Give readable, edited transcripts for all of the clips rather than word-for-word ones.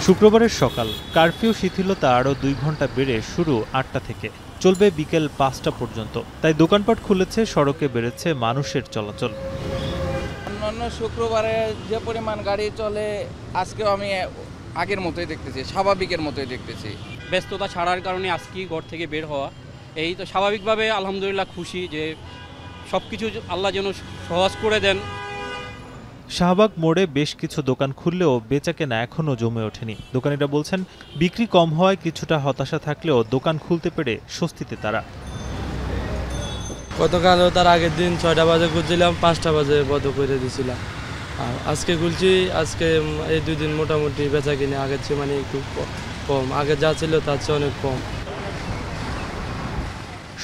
শুক্রবারের সকাল, কারফিউ শিথিলতা আরও ২ ঘন্টা বেড়ে শুরু ৮টা থেকে, চলবে বিকেল ৫টা পর্যন্ত। তাই দোকানপাট খুলেছে, সড়কে বেড়েছে মানুষের চলাচল। অন্যান্য শুক্রবারে যে পরিমাণ গাড়ি চলে, আজকেও আমি আগের মতোই দেখতেছি, স্বাভাবিকের মতোই দেখতেছি। ব্যস্ততা ছাড়ার কারণে আজকেই ঘর থেকে বের হওয়া, এই তো স্বাভাবিকভাবে আলহামদুলিল্লাহ খুশি যে সব কিছু আল্লাহ যেন সহজ করে দেন। শাহবাগ মোড়ে বেশ কিছু দোকান খুললেও বেচাকেনা এখনও জমে ওঠেনি। দোকানিরা বলছেন, বিক্রি কম হওয়ায় কিছুটা হতাশা থাকলেও দোকান খুলতে পেরে স্বস্তিতে তারা। গতকালও তার আগের দিন ৬টা বাজে খুলছিলাম, ৫টা বাজে বন্ধ করে দিয়েছিলাম। আর আজকে খুলছি, আজকে এই ২ দিন মোটামুটি বেচা কিনে আগের চেয়ে মানে একটু কম, আগে যা ছিল তার চেয়ে অনেক কম।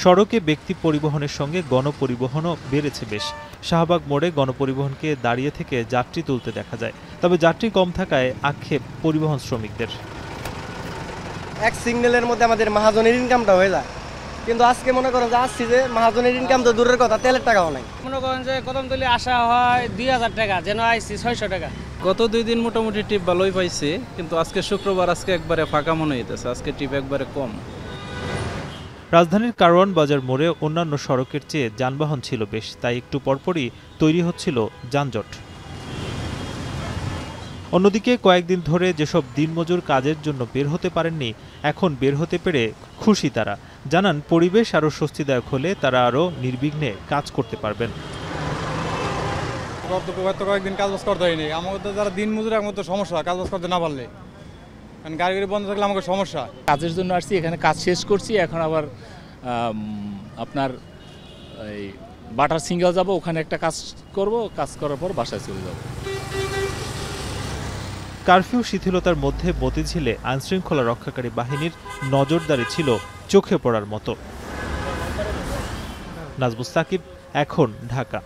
সড়কে ব্যক্তি পরিবহনের সঙ্গে গণপরিবহনও বেড়েছে বেশ। শাহবাগ মোড়ে গণপরিবহনকে দাঁড়িয়ে থেকে যাত্রী তুলতে দেখা যায়, তবে যাত্রী কম থাকায় আক্ষেপ পরিবহন শ্রমিকদের। এক সিগন্যালের মধ্যে আমাদের মহাজনের ইনকামটা হয়ে যায়, কিন্তু আজকে মনে করেন যে আসছি যে মহাজনের ইনকাম তো দূরের কথা, তেলের টাকাও নাই। মনে করেন যে কদমতলী আসা হয় ২০০০ টাকা, যেন আইসি ৬০০ টাকা। গত ২ দিন মোটামুটি ট্রিপ ভালোই পাইছি, কিন্তু আজকে শুক্রবার, আজকে একবারে ফাঁকা মনে হইতেছে, আজকে ট্রিপ একবারে কম। রাজধানীর কারওয়ান বাজার মোড়ে অন্যান্য সড়কের চেয়ে যানবাহন ছিল বেশ, তাই একটু পরপরই তৈরি হচ্ছিল যানজট। অন্যদিকে কয়েকদিন ধরে যেসব দিনমজুর কাজের জন্য বের হতে পারেননি, এখন বের হতে পেরে খুশি তারা। জানান, পরিবেশ আরও স্বস্তিদায়ক হলে তারা আরও নির্বিঘ্নে কাজ করতে পারবেন। কয়েকদিন কাজ করতে হয়নি আমাদের, যারা দিনমজুর আমার তো সমস্যা, কাজ করতে না পারলে, কারণ গাড়ি বন্ধ থাকলে আমাকে সমস্যা। কাজের জন্য আসছি, এখানে কাজ শেষ করছি, এখন আবার আপনার এই বাটার সিঙ্গেল যাব, ওখানে একটা কাজ করব, কাজ করার পর বাসায় চলে যাব। কারফিউ শিথিলতার মধ্যে মতিঝিলে আইনশৃঙ্খলা রক্ষাকারী বাহিনীর নজরদারি ছিল চোখে পড়ার মতো। নাজমুস সাকিব, এখন, ঢাকা।